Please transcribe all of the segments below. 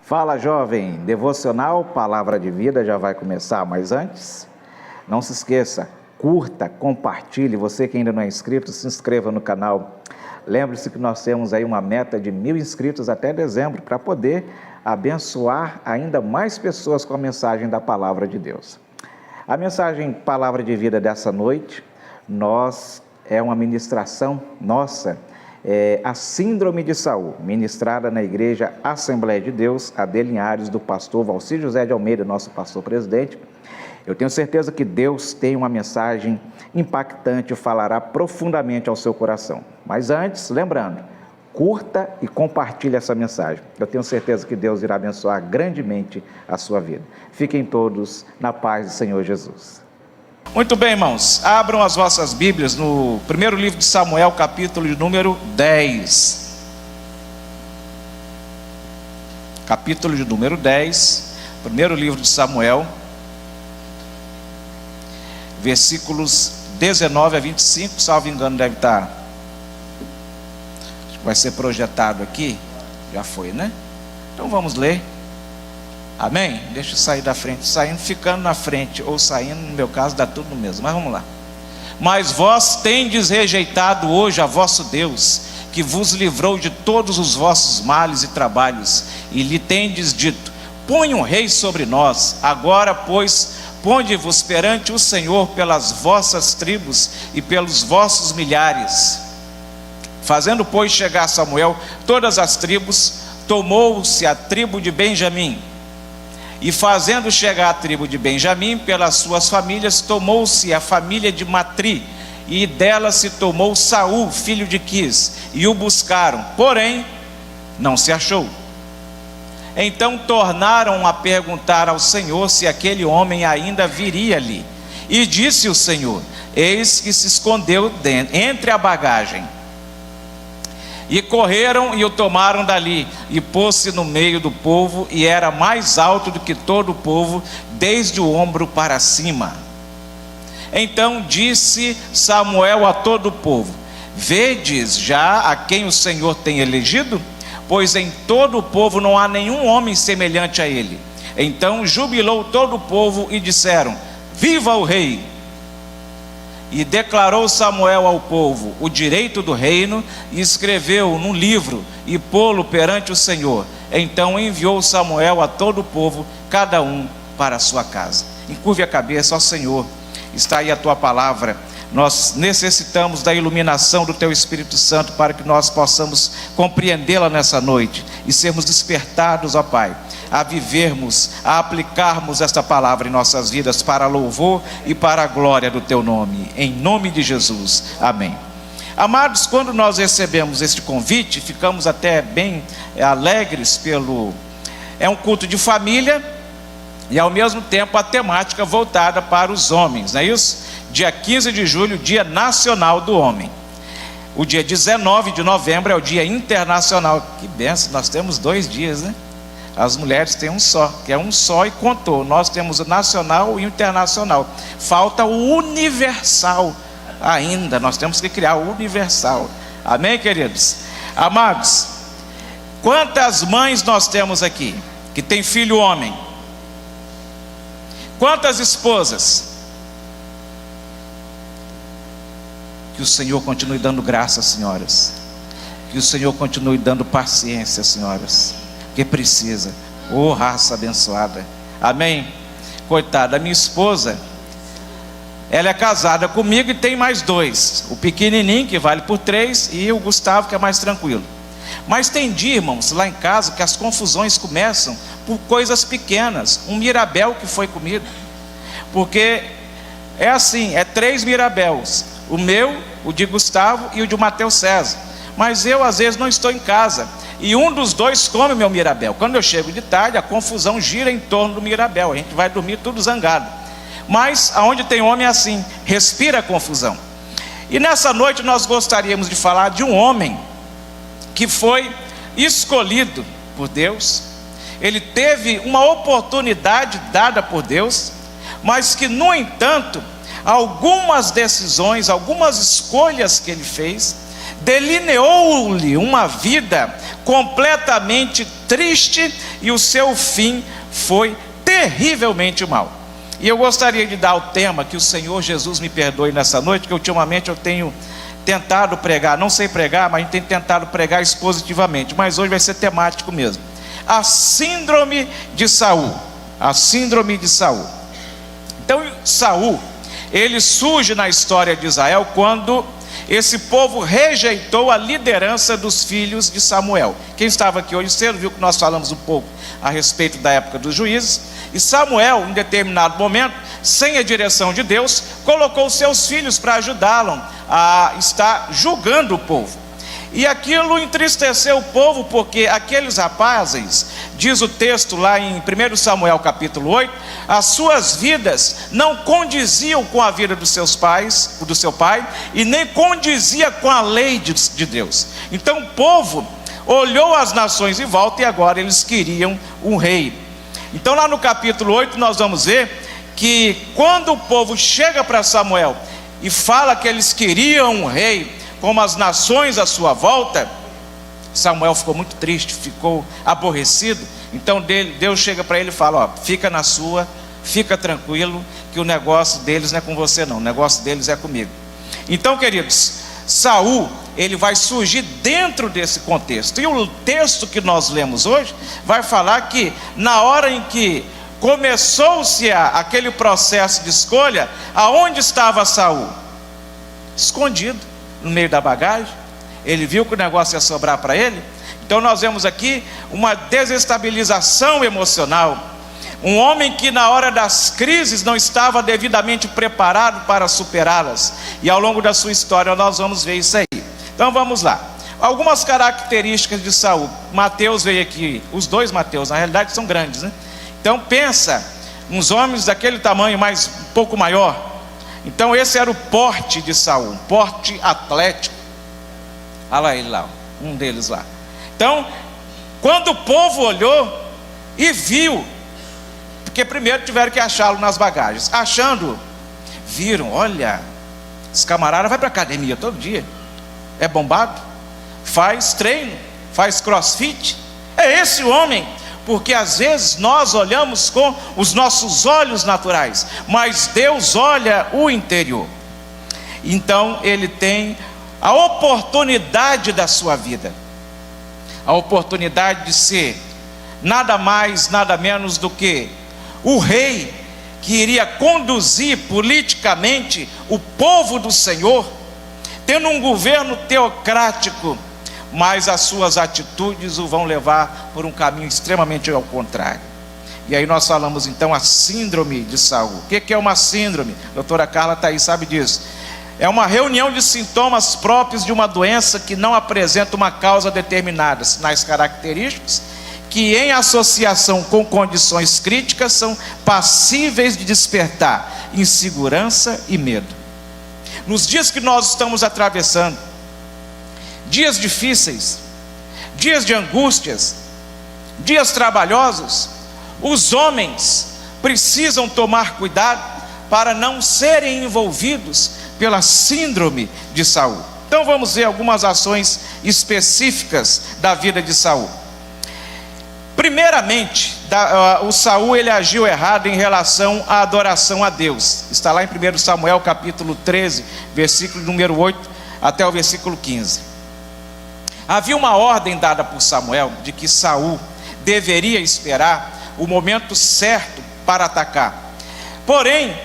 Fala, jovem, devocional Palavra de Vida já vai começar, mas antes, não se esqueça, curta, compartilhe, você que ainda não é inscrito, se inscreva no canal. Lembre-se que nós temos aí uma meta de 1000 inscritos até dezembro, para poder abençoar ainda mais pessoas com a mensagem da Palavra de Deus. A mensagem Palavra de Vida dessa noite, é uma ministração nossa, a Síndrome de Saul, ministrada na Igreja Assembleia de Deus, Adelinhares, do pastor Valci José de Almeida, nosso pastor presidente. Eu tenho certeza que Deus tem uma mensagem impactante e falará profundamente ao seu coração. Mas antes, lembrando, curta e compartilhe essa mensagem. Eu tenho certeza que Deus irá abençoar grandemente a sua vida. Fiquem todos na paz do Senhor Jesus. Muito bem, irmãos, abram as vossas Bíblias no primeiro livro de Samuel, capítulo de número 10. Capítulo de número 10, primeiro livro de Samuel, versículos 19 a 25, salvo engano deve estar, acho que vai ser projetado aqui, já foi, né? Então vamos ler. Amém? Deixa eu sair da frente, saindo, ficando na frente, ou saindo, no meu caso, dá tudo no mesmo, mas vamos lá. Mas vós tendes rejeitado hoje a vosso Deus, que vos livrou de todos os vossos males e trabalhos, e lhe tendes dito: põe um rei sobre nós. Agora, pois, ponde-vos perante o Senhor pelas vossas tribos e pelos vossos milhares. Fazendo, pois, chegar Samuel todas as tribos, tomou-se a tribo de Benjamim. E fazendo chegar a tribo de Benjamim pelas suas famílias, tomou-se a família de Matri, e dela se tomou Saul, filho de Quis, e o buscaram, porém não se achou. Então tornaram a perguntar ao Senhor se aquele homem ainda viria ali. E disse o Senhor: eis que se escondeu entre a bagagem. E correram e o tomaram dali, e pôs-se no meio do povo, e era mais alto do que todo o povo, desde o ombro para cima. Então disse Samuel a todo o povo: vedes já a quem o Senhor tem elegido? Pois em todo o povo não há nenhum homem semelhante a ele. Então jubilou todo o povo e disseram: viva o rei! E declarou Samuel ao povo o direito do reino, e escreveu num livro, e pô-lo perante o Senhor. Então enviou Samuel a todo o povo, cada um para a sua casa. Encurve a cabeça. Ó Senhor, está aí a tua palavra. Nós necessitamos da iluminação do teu Espírito Santo, para que nós possamos compreendê-la nessa noite, e sermos despertados, ó Pai, a vivermos, a aplicarmos esta palavra em nossas vidas, para louvor e para a glória do teu nome, em nome de Jesus, amém. Amados, quando nós recebemos este convite, ficamos até bem alegres é um culto de família, e ao mesmo tempo a temática voltada para os homens, não é isso? Dia 15 de julho, Dia Nacional do Homem. O dia 19 de novembro é o Dia Internacional. Que benção, nós temos 2 dias, né? As mulheres têm um só, que é um só e contou. Nós temos o nacional e o internacional. Falta o universal ainda. Nós temos que criar o universal. Amém, queridos? Amados, quantas mães nós temos aqui que tem filho homem? Quantas esposas? Que o Senhor continue dando graça, senhoras. Que o Senhor continue dando paciência, senhoras, que precisa. Oh, raça abençoada. Amém? Coitada, a minha esposa, ela é casada comigo e tem mais 2. O pequenininho, que vale por 3, e o Gustavo, que é mais tranquilo. Mas tem dia, irmãos, lá em casa, que as confusões começam por coisas pequenas. Um Mirabel que foi comido. Porque é assim, 3 Mirabéus. O meu, o de Gustavo e o de Mateus César. Mas eu às vezes não estou em casa, e um dos 2 come meu Mirabel. Quando eu chego de tarde, a confusão gira em torno do Mirabel. A gente vai dormir tudo zangado. Mas aonde tem homem é assim, respira a confusão. E nessa noite nós gostaríamos de falar de um homem que foi escolhido por Deus. Ele teve uma oportunidade dada por Deus, mas que, no entanto, algumas decisões, algumas escolhas que ele fez, delineou-lhe uma vida completamente triste e o seu fim foi terrivelmente mau. E eu gostaria de dar o tema, que o Senhor Jesus me perdoe nessa noite, que ultimamente eu tenho tentado pregar, não sei pregar, mas a gente tem tentado pregar expositivamente, mas hoje vai ser temático mesmo. A síndrome de Saul. A síndrome de Saul. Então Saul, ele surge na história de Israel quando esse povo rejeitou a liderança dos filhos de Samuel. Quem estava aqui hoje cedo viu que nós falamos um pouco a respeito da época dos juízes. E Samuel, em determinado momento, sem a direção de Deus, colocou seus filhos para ajudá-lo a estar julgando o povo. E aquilo entristeceu o povo, porque aqueles rapazes, diz o texto lá em 1 Samuel capítulo 8, as suas vidas não condiziam com a vida dos seus pais, do seu pai, e nem condizia com a lei de Deus. Então o povo olhou as nações em volta e agora eles queriam um rei. Então lá no capítulo 8 nós vamos ver que quando o povo chega para Samuel e fala que eles queriam um rei, como as nações à sua volta, Samuel ficou muito triste, ficou aborrecido. Então Deus chega para ele e fala: ó, fica na sua, fica tranquilo, que o negócio deles não é com você não, o negócio deles é comigo. Então, queridos, Saul, ele vai surgir dentro desse contexto. E o texto que nós lemos hoje vai falar que na hora em que começou-se aquele processo de escolha, aonde estava Saul? Escondido no meio da bagagem. Ele viu que o negócio ia sobrar para ele. Então nós vemos aqui uma desestabilização emocional. Um homem que na hora das crises não estava devidamente preparado para superá-las. E ao longo da sua história nós vamos ver isso aí. Então vamos lá. Algumas características de Saul. Mateus veio aqui, os dois Mateus na realidade são grandes, né? Então pensa, uns homens daquele tamanho, mas um pouco maior. Então esse era o porte de Saul, um porte atlético. Olha lá ele lá, um deles lá. Então, quando o povo olhou e viu, porque primeiro tiveram que achá-lo nas bagagens. Achando, viram, olha, esse camarada vai para a academia todo dia, é bombado, faz treino, faz crossfit, é esse o homem. Porque às vezes nós olhamos com os nossos olhos naturais, mas Deus olha o interior. Então ele tem a oportunidade da sua vida, a oportunidade de ser nada mais, nada menos do que o rei que iria conduzir politicamente o povo do Senhor, tendo um governo teocrático, mas as suas atitudes o vão levar por um caminho extremamente ao contrário. E aí nós falamos então a síndrome de Saul. O que é uma síndrome? A doutora Carla está aí, sabe disso. É uma reunião de sintomas próprios de uma doença que não apresenta uma causa determinada, sinais característicos, que em associação com condições críticas são passíveis de despertar insegurança e medo. Nos dias que nós estamos atravessando, dias difíceis, dias de angústias, dias trabalhosos, os homens precisam tomar cuidado para não serem envolvidos pela síndrome de Saul. Então vamos ver algumas ações específicas da vida de Saul. Primeiramente, o Saul ele agiu errado em relação à adoração a Deus. Está lá em 1 Samuel capítulo 13, versículo número 8 até o versículo 15. Havia uma ordem dada por Samuel de que Saul deveria esperar o momento certo para atacar. Porém,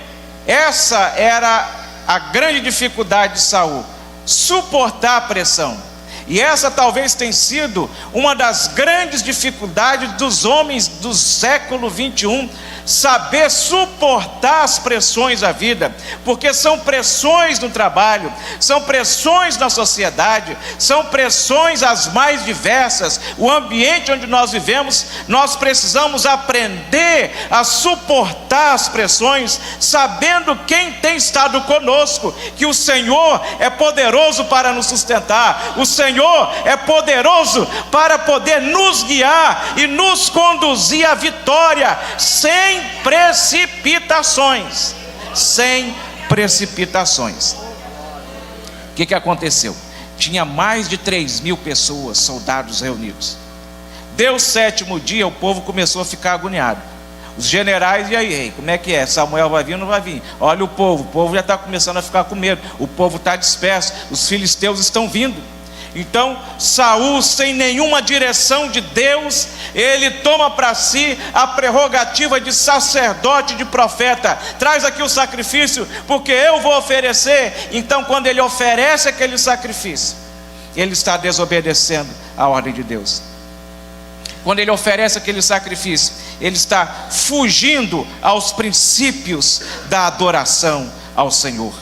essa era a grande dificuldade de Saul, suportar a pressão. E essa talvez tenha sido uma das grandes dificuldades dos homens do século 21, saber suportar as pressões da vida, porque são pressões no trabalho, são pressões na sociedade, são pressões as mais diversas. O ambiente onde nós vivemos, nós precisamos aprender a suportar as pressões, sabendo quem tem estado conosco, que o Senhor é poderoso para nos sustentar, o Senhor é poderoso para poder nos guiar e nos conduzir à vitória, sem precipitações. Sem precipitações. O que aconteceu? tinha mais de 3.000 pessoas, soldados reunidos. Deu o 7º dia, o povo começou a ficar agoniado. Os generais, e aí, rei, como é que é? Samuel vai vir ou não vai vir? Olha o povo já está começando a ficar com medo, o povo está disperso, os filisteus estão vindo. Então Saul, sem nenhuma direção de Deus, ele toma para si a prerrogativa de sacerdote, de profeta. Traz aqui o sacrifício, porque eu vou oferecer. Então quando ele oferece aquele sacrifício, ele está desobedecendo a ordem de Deus. Quando ele oferece aquele sacrifício, ele está fugindo aos princípios da adoração ao Senhor.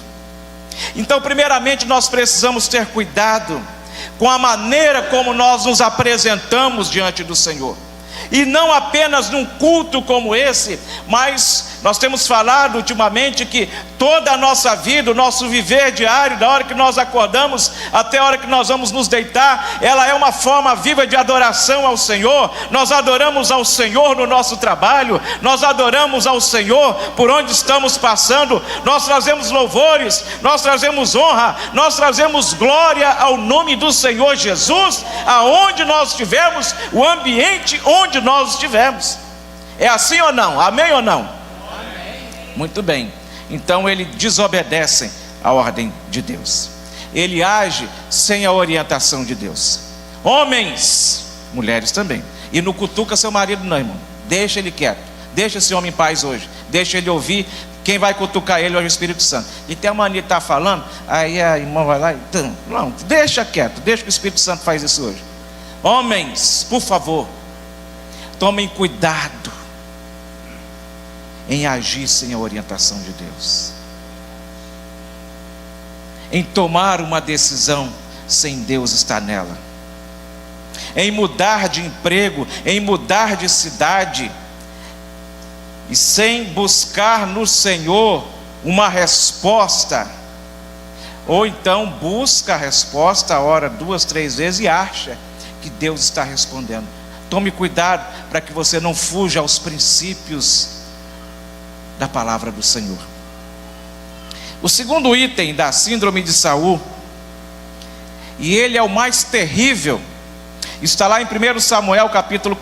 Então primeiramente nós precisamos ter cuidado com a maneira como nós nos apresentamos diante do Senhor. E não apenas num culto como esse, mas nós temos falado ultimamente que toda a nossa vida, o nosso viver diário, da hora que nós acordamos até a hora que nós vamos nos deitar, ela é uma forma viva de adoração ao Senhor. Nós adoramos ao Senhor no nosso trabalho, nós adoramos ao Senhor por onde estamos passando, nós trazemos louvores, nós trazemos honra, nós trazemos glória ao nome do Senhor Jesus, aonde nós estivermos, o ambiente onde nós estivermos. É assim ou não? Amém ou não? Amém. Muito bem. Então ele desobedece a ordem de Deus, ele age sem a orientação de Deus. Homens, mulheres também, e não cutuca seu marido não, irmão. Deixa ele quieto, deixa esse homem em paz hoje, deixa ele ouvir. Quem vai cutucar ele é o Espírito Santo. E tem a mania de estar falando, aí a irmã vai lá e não, deixa quieto, deixa que o Espírito Santo faz isso hoje. Homens, por favor, tomem cuidado em agir sem a orientação de Deus, em tomar uma decisão sem Deus estar nela, em mudar de emprego, em mudar de cidade, e sem buscar no Senhor uma resposta, ou então busca a resposta, ora 2, 3 vezes e acha que Deus está respondendo. Tome cuidado para que você não fuja aos princípios da palavra do Senhor. O segundo item da síndrome de Saul, e ele é o mais terrível, está lá em 1 Samuel capítulo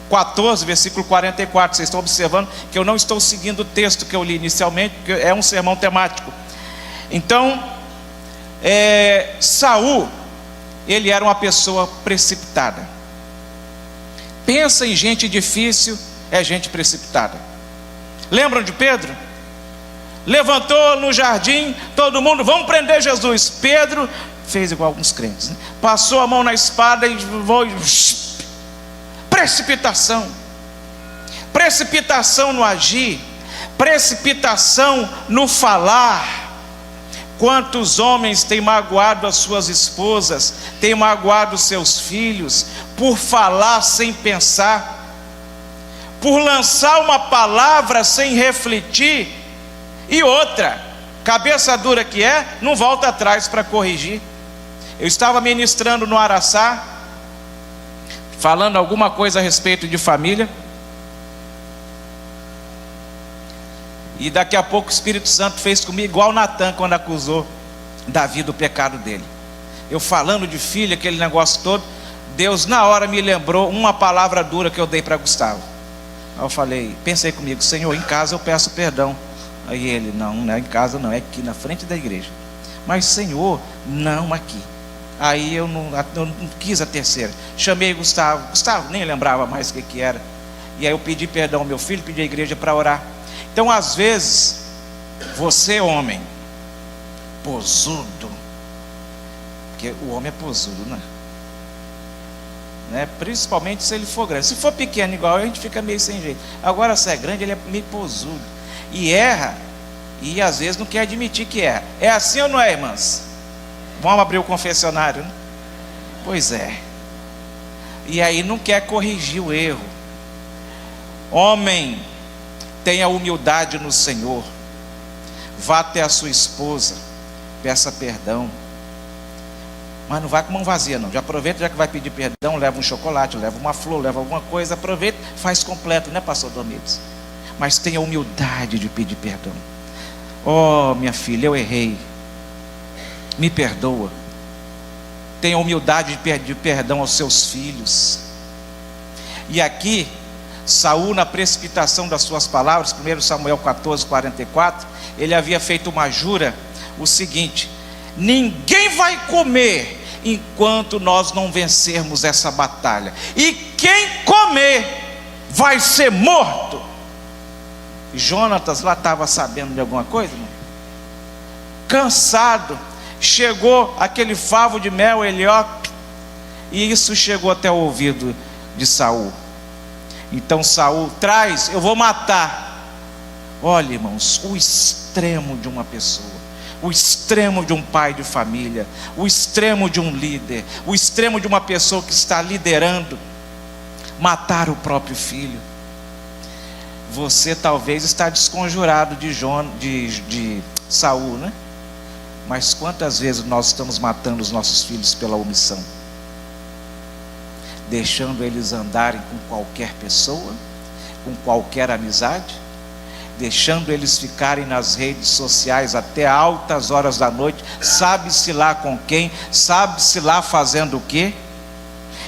14, versículo 44. Vocês estão observando que eu não estou seguindo o texto que eu li inicialmente, porque é um sermão temático. Então, Saul, ele era uma pessoa precipitada. Pensa em gente difícil, é gente precipitada. Lembram de Pedro? Levantou no jardim, todo mundo, vamos prender Jesus. Pedro fez igual alguns crentes, né? Passou a mão na espada e precipitação. Precipitação no agir, precipitação no falar. Quantos homens têm magoado as suas esposas, têm magoado seus filhos, por falar sem pensar, por lançar uma palavra sem refletir, e outra, cabeça dura que é, não volta atrás para corrigir. Eu estava ministrando no Araçá, falando alguma coisa a respeito de família, e daqui a pouco o Espírito Santo fez comigo igual Natan quando acusou Davi do pecado dele. Eu falando de filho, aquele negócio todo, Deus na hora me lembrou uma palavra dura que eu dei para Gustavo. Aí eu falei, pensei comigo, Senhor, em casa eu peço perdão. Aí ele, não é em casa não, é aqui na frente da igreja. Mas Senhor, não aqui. Aí eu não quis a terceira. Chamei Gustavo, nem lembrava mais o que era. E aí eu pedi perdão ao meu filho, pedi à igreja para orar. Então às vezes, você homem, posudo, porque o homem é posudo, né? Principalmente se ele for grande. Se for pequeno igual eu, a gente fica meio sem jeito. Agora se é grande, ele é meio posudo e erra, e às vezes não quer admitir que erra. É assim ou não é, irmãs? Vamos abrir o confessionário, né? Pois é. E aí não quer corrigir o erro. Homem, tenha humildade no Senhor. Vá até a sua esposa, peça perdão, mas não vai com mão vazia não. Já aproveita, já que vai pedir perdão, leva um chocolate, leva uma flor, leva alguma coisa, aproveita, faz completo, né, pastor Domingos? Mas tenha humildade de pedir perdão. Oh, minha filha, eu errei, me perdoa. tenha humildade de pedir perdão aos seus filhos. E aqui, Saul, na precipitação das suas palavras, 1 Samuel 14, 44, ele havia feito uma jura, o seguinte: ninguém vai comer enquanto nós não vencermos essa batalha, e quem comer vai ser morto. Jonatas lá estava sabendo de alguma coisa, irmão? Cansado, chegou aquele favo de mel, e isso chegou até o ouvido de Saul. Então Saul traz, eu vou matar. Olha, irmãos, o extremo de uma pessoa, o extremo de um pai de família, o extremo de um líder, o extremo de uma pessoa que está liderando, matar o próprio filho. Você talvez está desconjurado de Saul, né? Mas quantas vezes nós estamos matando os nossos filhos pela omissão? Deixando eles andarem com qualquer pessoa, com qualquer amizade, deixando eles ficarem nas redes sociais até altas horas da noite, sabe-se lá com quem, sabe-se lá fazendo o quê?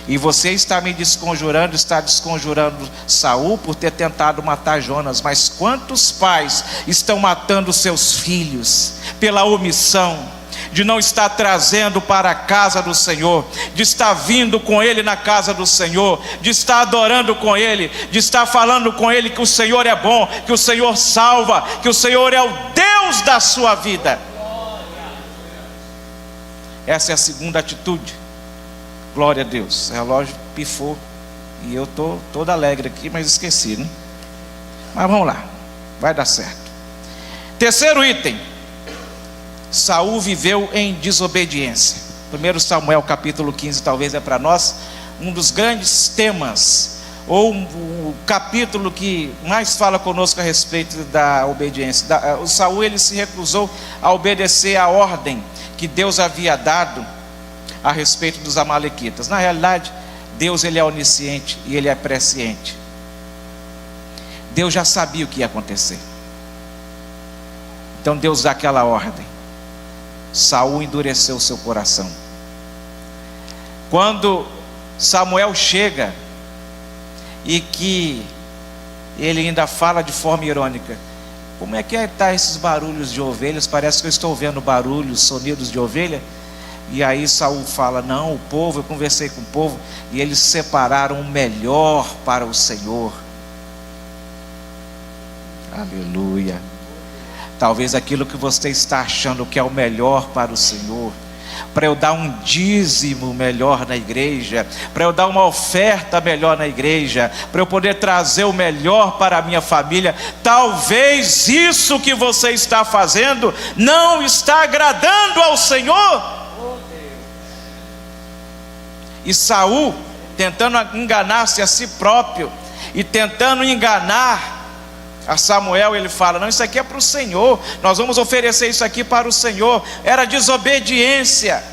E você está me desconjurando, está desconjurando Saul por ter tentado matar Jonas. Mas quantos pais estão matando seus filhos pela omissão, de não estar trazendo para a casa do Senhor, de estar vindo com Ele na casa do Senhor, de estar adorando com Ele, de estar falando com Ele que o Senhor é bom, que o Senhor salva, que o Senhor é o Deus da sua vida. Essa é a segunda atitude. Glória a Deus. O relógio pifou e eu estou todo alegre aqui, mas esqueci, né? Mas vamos lá, vai dar certo. Terceiro item: Saul viveu em desobediência. 1 Samuel capítulo 15 talvez é para nós um dos grandes temas, ou o capítulo que mais fala conosco a respeito da obediência. O Saul, ele se recusou a obedecer a ordem que Deus havia dado a respeito dos amalequitas. Na realidade, Deus, ele é onisciente e ele é presciente. Deus já sabia o que ia acontecer. Então Deus dá aquela ordem. Saul endureceu o seu coração. Quando Samuel chega, e que ele ainda fala de forma irônica: como é que está esses barulhos de ovelhas? Parece que eu estou vendo barulhos, sonidos de ovelha. E aí Saul fala: não, o povo, eu conversei com o povo e eles separaram o melhor para o Senhor. Aleluia. Talvez aquilo que você está achando que é o melhor para o Senhor, para eu dar um dízimo melhor na igreja, para eu dar uma oferta melhor na igreja, para eu poder trazer o melhor para a minha família, talvez isso que você está fazendo não está agradando ao Senhor. E Saul, tentando enganar-se a si próprio e tentando enganar a Samuel, ele fala: não, isso aqui é para o Senhor, nós vamos oferecer isso aqui para o Senhor. Era desobediência,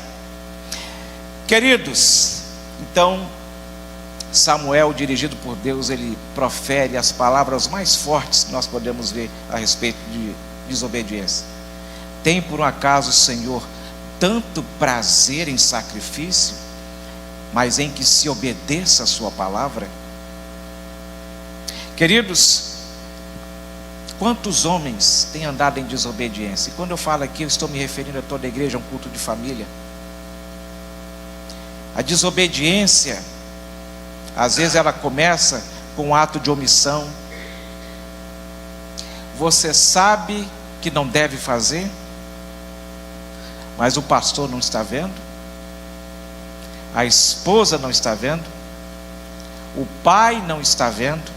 queridos. Então Samuel, dirigido por Deus, ele profere as palavras mais fortes que nós podemos ver a respeito de desobediência. Tem por um acaso o Senhor tanto prazer em sacrifício, mas em que se obedeça a sua palavra? Queridos, quantos homens têm andado em desobediência? E quando eu falo aqui, eu estou me referindo a toda a igreja, a um culto de família. A desobediência, às vezes ela começa com um ato de omissão. Você sabe que não deve fazer, mas o pastor não está vendo, a esposa não está vendo, o pai não está vendo,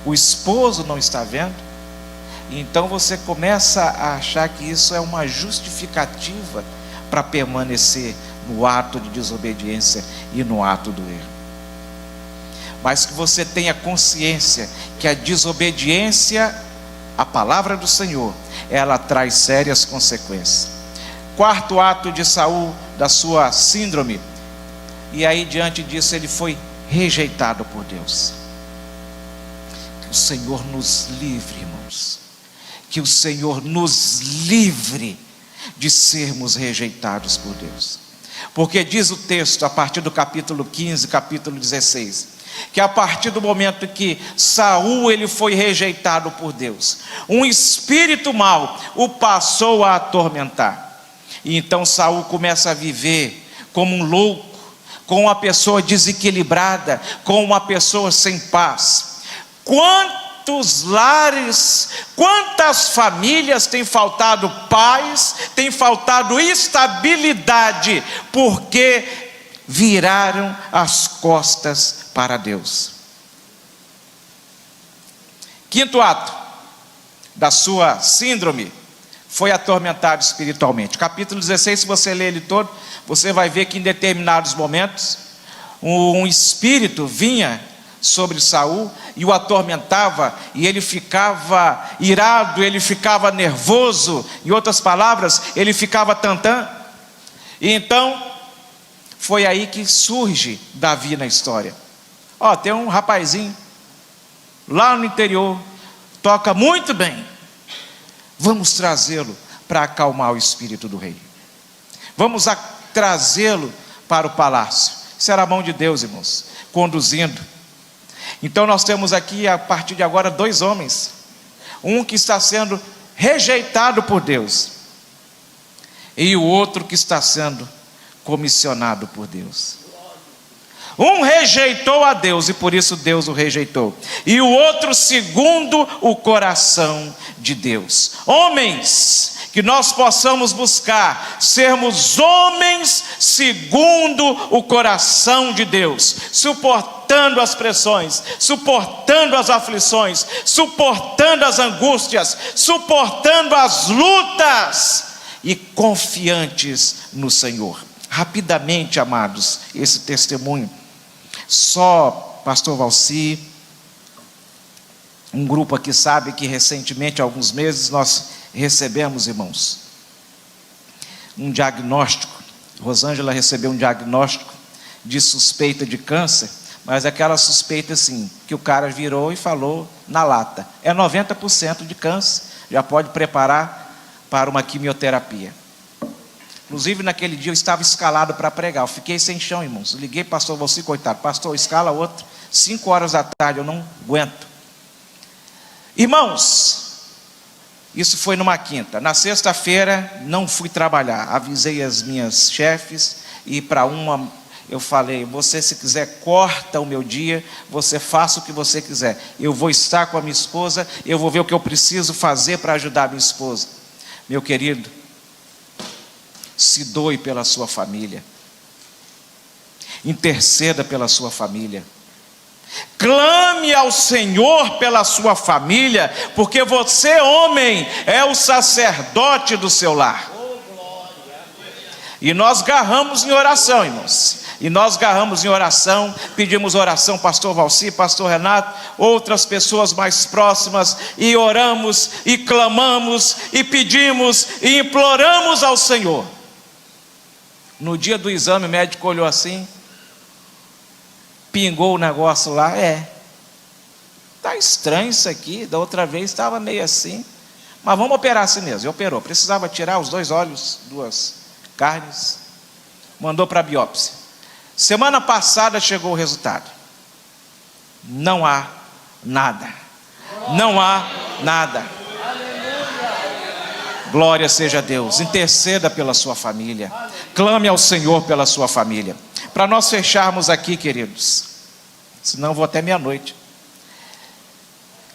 o esposo não está vendo. Então você começa a achar que isso é uma justificativa para permanecer no ato de desobediência e no ato do erro. Mas que você tenha consciência que a desobediência à palavra do Senhor, ela traz sérias consequências. Quarto ato de Saul, da sua síndrome: e aí diante disso ele foi rejeitado por Deus. Que o Senhor nos livre, irmãos, que o Senhor nos livre de sermos rejeitados por Deus. Porque diz o texto, a partir do capítulo 15, capítulo 16, que a partir do momento que Saul ele foi rejeitado por Deus, um espírito mau o passou a atormentar. E então Saul começa a viver como um louco, como uma pessoa desequilibrada, como uma pessoa sem paz. Quantos lares, quantas famílias têm faltado paz, tem faltado estabilidade, porque viraram as costas para Deus. Quinto ato da sua síndrome foi atormentado espiritualmente. Capítulo 16, se você ler ele todo, você vai ver que em determinados momentos um espírito vinha sobre Saul e o atormentava, e ele ficava irado, ele ficava nervoso, em outras palavras, ele ficava tantã. E então foi aí que surge Davi na história. Tem um rapazinho lá no interior, toca muito bem, vamos trazê-lo para acalmar o espírito do rei, vamos trazê-lo para o palácio. Isso era a mão de Deus, irmãos, conduzindo. Então nós temos aqui, a partir de agora, dois homens, um que está sendo rejeitado por Deus, e o outro que está sendo comissionado por Deus. Um rejeitou a Deus e por isso Deus o rejeitou, e o outro segundo o coração de Deus. Homens, que nós possamos buscar sermos homens segundo o coração de Deus, suportando as pressões, suportando as aflições, suportando as angústias, suportando as lutas e confiantes no Senhor. Rapidamente, amados, esse testemunho. Só pastor Valci, um grupo aqui sabe que recentemente, há alguns meses, nós recebemos, irmãos, um diagnóstico. Rosângela recebeu um diagnóstico de suspeita de câncer, mas aquela suspeita assim, que o cara virou e falou na lata: é 90% de câncer, já pode preparar para uma quimioterapia. Inclusive naquele dia eu estava escalado para pregar, eu fiquei sem chão, irmãos. Liguei para o pastor Valci, coitado, pastor, escala outro, 5 horas da tarde, eu não aguento. Irmãos, isso foi numa quinta. Na sexta-feira não fui trabalhar, avisei as minhas chefes, e para uma eu falei: você, se quiser, corta o meu dia, você faça o que você quiser, eu vou estar com a minha esposa, eu vou ver o que eu preciso fazer para ajudar a minha esposa. Meu querido, se doe pela sua família, interceda pela sua família, clame ao Senhor pela sua família, porque você, homem, é o sacerdote do seu lar. E nós garramos em oração, irmãos, e nós garramos em oração, pedimos oração, pastor Valci, pastor Renato, outras pessoas mais próximas, e oramos, e clamamos, e pedimos, e imploramos ao Senhor. No dia do exame, o médico olhou assim, pingou o negócio lá. Está estranho isso aqui, da outra vez estava meio assim, mas vamos operar assim mesmo. E operou, precisava tirar os 2 olhos, 2 carnes, mandou para a biópsia. Semana passada chegou o resultado, não há nada, não há nada. Glória seja a Deus. Interceda pela sua família, clame ao Senhor pela sua família. Para nós fecharmos aqui, queridos, senão eu vou até meia-noite.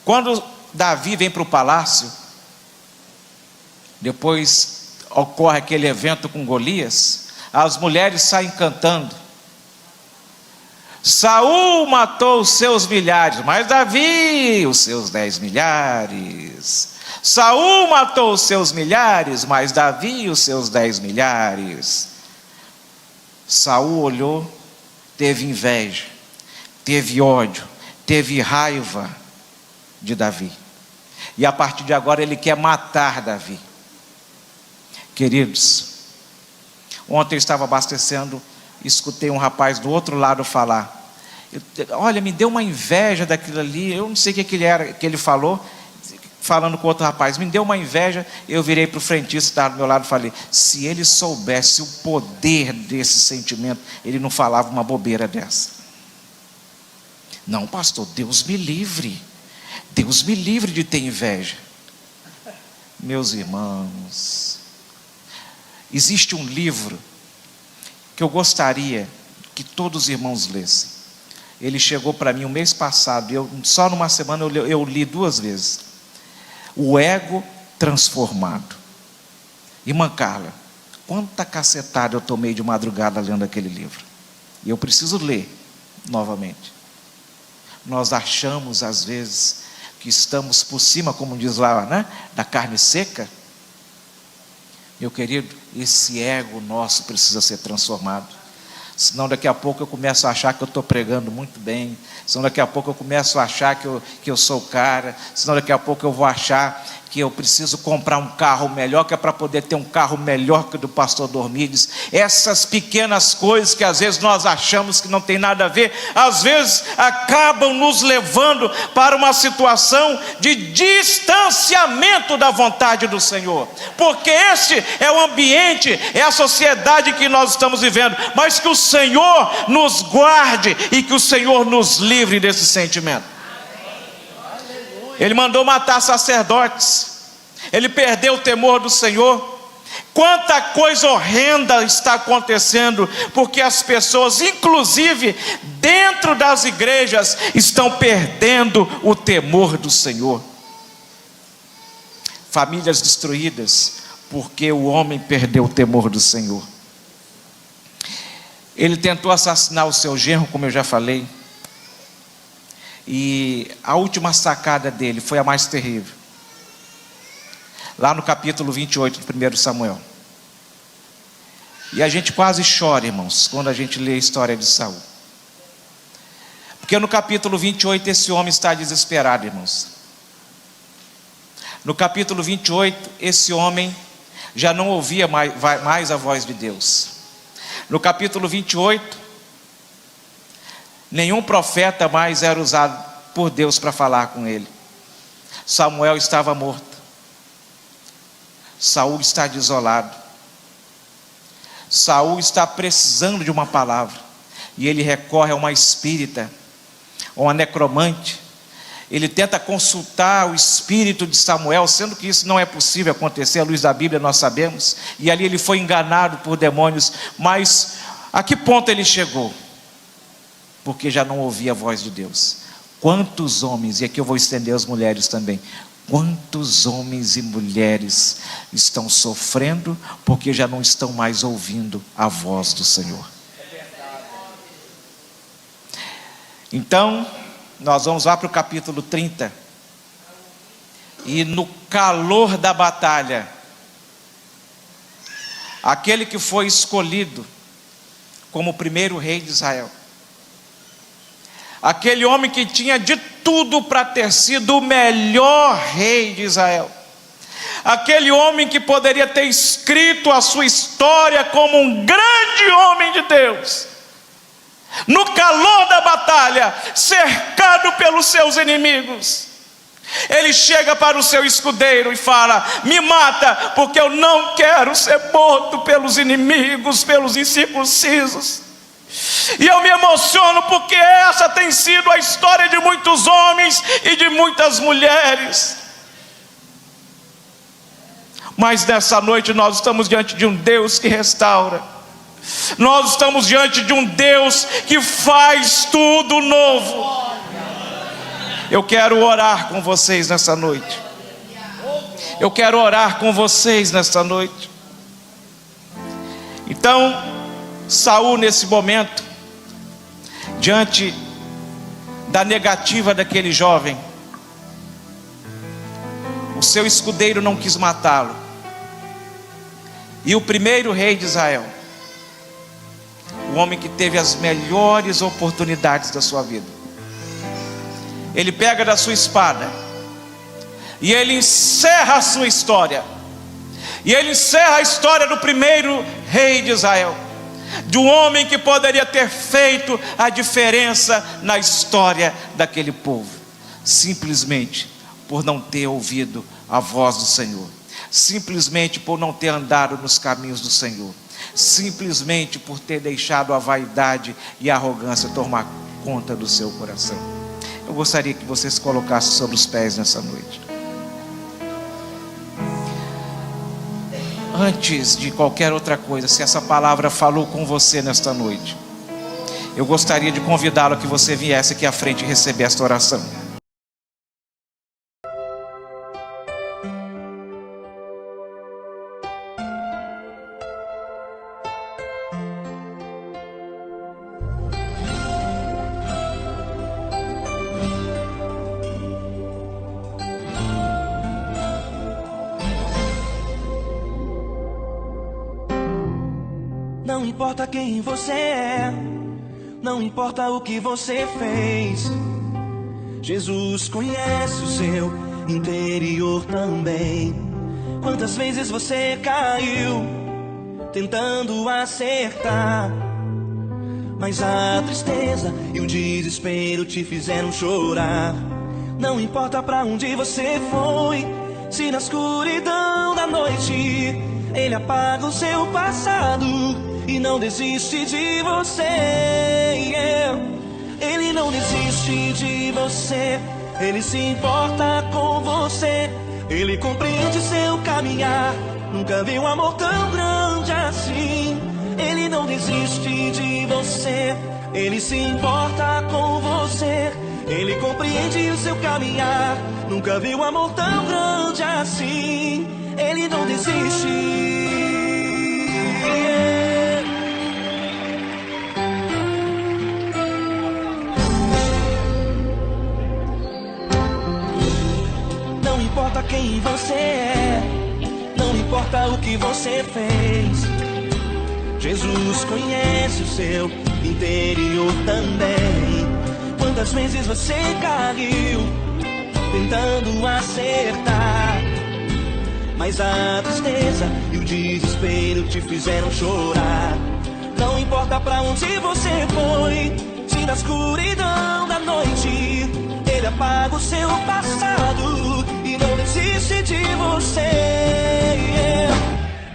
Quando Davi vem para o palácio, depois ocorre aquele evento com Golias, as mulheres saem cantando: Saul matou os seus milhares, mas Davi os seus 10 milhares. Saul matou os seus milhares, mas Davi os seus 10 milhares. Saul olhou, teve inveja, teve ódio, teve raiva de Davi, e a partir de agora ele quer matar Davi. Queridos, ontem eu estava abastecendo, escutei um rapaz do outro lado falar: olha, me deu uma inveja daquilo ali, eu não sei o que ele falou. falando com outro rapaz, me deu uma inveja. Eu virei para o frentista que estava do meu lado e falei: se ele soubesse o poder desse sentimento, ele não falava uma bobeira dessa. Não, pastor, Deus me livre de ter inveja. Meus irmãos, existe um livro que eu gostaria que todos os irmãos lessem. Ele chegou para mim o mês passado, só numa semana eu li 2 vezes. O Ego Transformado. Irmã Carla, quanta cacetada eu tomei de madrugada lendo aquele livro. E eu preciso ler novamente. Nós achamos às vezes que estamos por cima, como diz lá, né, da carne seca. Meu querido, esse ego nosso precisa ser transformado. Senão daqui a pouco eu começo a achar que eu estou pregando muito bem. Senão daqui a pouco eu começo a achar que eu sou o cara. Senão daqui a pouco eu vou achar que eu preciso comprar um carro melhor, que é para poder ter um carro melhor que o do pastor Dormides. Essas pequenas coisas que às vezes nós achamos que não tem nada a ver, às vezes acabam nos levando para uma situação de distanciamento da vontade do Senhor. Porque este é o ambiente, é a sociedade que nós estamos vivendo. Mas que o Senhor nos guarde e que o Senhor nos livre desse sentimento. Ele mandou matar sacerdotes. Ele perdeu o temor do Senhor. Quanta coisa horrenda está acontecendo, porque as pessoas, inclusive dentro das igrejas, estão perdendo o temor do Senhor. Famílias destruídas, porque o homem perdeu o temor do Senhor. Ele tentou assassinar o seu genro, como eu já falei. E a última sacada dele foi a mais terrível. Lá no capítulo 28 do 1 Samuel. E a gente quase chora, irmãos, quando a gente lê a história de Saul. Porque no capítulo 28 esse homem está desesperado, irmãos. No capítulo 28 esse homem já não ouvia mais a voz de Deus. No capítulo 28... nenhum profeta mais era usado por Deus para falar com ele. Samuel estava morto. Saul está desolado. Saul está precisando de uma palavra. E ele recorre a uma espírita, a uma necromante. Ele tenta consultar o espírito de Samuel, sendo que isso não é possível acontecer, à luz da Bíblia nós sabemos. E ali ele foi enganado por demônios. Mas a que ponto ele chegou? Porque já não ouvia a voz de Deus. Quantos homens, e aqui eu vou estender as mulheres também, quantos homens e mulheres estão sofrendo porque já não estão mais ouvindo a voz do Senhor. Então, nós vamos lá para o capítulo 30. E no calor da batalha, aquele que foi escolhido como o primeiro rei de Israel, aquele homem que tinha de tudo para ter sido o melhor rei de Israel, aquele homem que poderia ter escrito a sua história como um grande homem de Deus, no calor da batalha, cercado pelos seus inimigos, ele chega para o seu escudeiro e fala: me mata, porque eu não quero ser morto pelos inimigos, pelos incircuncisos. E eu me emociono porque essa tem sido a história de muitos homens e de muitas mulheres. Mas nessa noite nós estamos diante de um Deus que restaura. Nós estamos diante de um Deus que faz tudo novo. Eu quero orar com vocês nessa noite. Eu quero orar com vocês nessa noite. Então, Saul, nesse momento, diante da negativa daquele jovem, o seu escudeiro não quis matá-lo. E o primeiro rei de Israel, o homem que teve as melhores oportunidades da sua vida, ele pega da sua espada e ele encerra a sua história. E ele encerra a história do primeiro rei de Israel, de um homem que poderia ter feito a diferença na história daquele povo, simplesmente por não ter ouvido a voz do Senhor, simplesmente por não ter andado nos caminhos do Senhor, simplesmente por ter deixado a vaidade e a arrogância tomar conta do seu coração. Eu gostaria que você se colocasse sobre os pés nessa noite. Antes de qualquer outra coisa, se essa palavra falou com você nesta noite, eu gostaria de convidá-lo a que você viesse aqui à frente e receber esta oração. Não importa quem você é, não importa o que você fez, Jesus conhece o seu interior também. Quantas vezes você caiu tentando acertar, mas a tristeza e o desespero te fizeram chorar. Não importa pra onde você foi, se na escuridão da noite Ele apaga o seu passado e não desiste de você. Ele não desiste de você, Ele se importa com você, Ele compreende seu caminhar. Nunca vi um amor tão grande assim. Ele não desiste de você, Ele se importa com você, Ele compreende o seu caminhar. Nunca vi um amor tão grande assim. Ele não desiste. Não importa quem você é, não importa o que você fez, Jesus conhece o seu interior também. Quantas vezes você caiu tentando acertar, mas a tristeza e o desespero te fizeram chorar. Não importa pra onde você foi, se na escuridão da noite Ele apaga o seu passado e não desiste de você.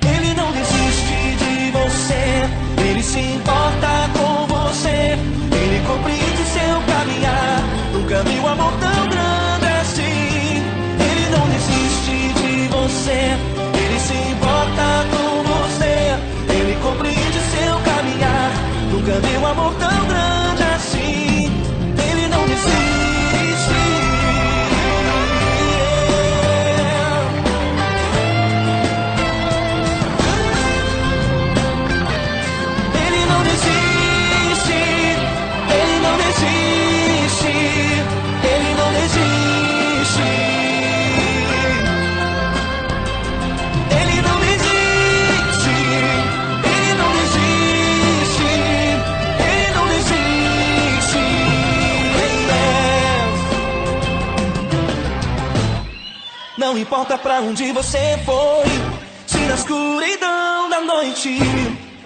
Ele não desiste de você, Ele se importa com você, Ele compreende seu caminhar. Nunca vi um amor tão grande assim. Ele não desiste de você, Ele se importa com você, Ele compreende seu caminhar. Nunca vi um amor tão grande assim. Ele não desiste. Não importa pra onde você foi, se na escuridão da noite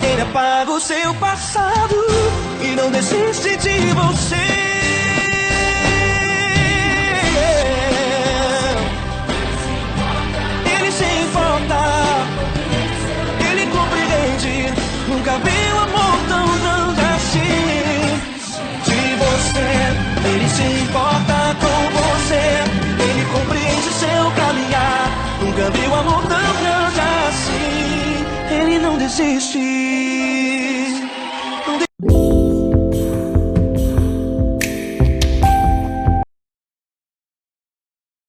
Ele apaga o seu passado e não desiste de você. Ele se importa, Ele compreende. Nunca vi um amor tão grande assim. De você, Ele se importa com você, Ele compreende seu caminhar. Nunca vi um amor tão grande assim. Ele não desiste.